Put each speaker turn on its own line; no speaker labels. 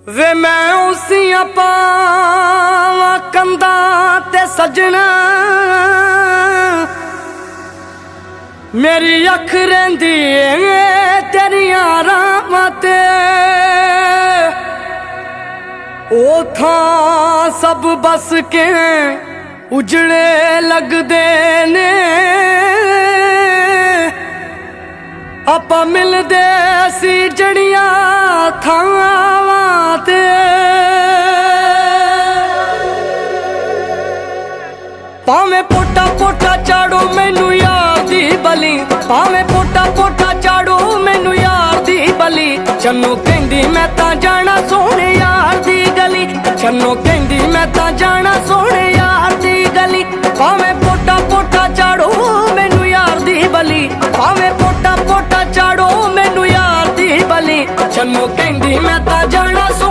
वे मैं उसियां पावां कंधां ते सजना, मेरी अख रहिंदी तेरियां राहां ते। ओ थां सब बस के उजड़े लगदे ने, आपां मिलदे सी जड़ियां थावां ते। भावें पोटा पोटा चाड़ो मैनू यार दी बली, भावें पोटा पोटा चाड़ो मैनू यार दी बली। चन्नो कहंदी मैं तां जाना सोहणे यार दी गली, चन्नो कहंदी मैं तां जाना सोहणे यार दी गली। भावें पोटा पोटा चाड़ो मैनू यार दी बली, भावें पोटा पोटा चाड़ो मैनू यार दी बली। चन्नो कहंदी मैं तां जाना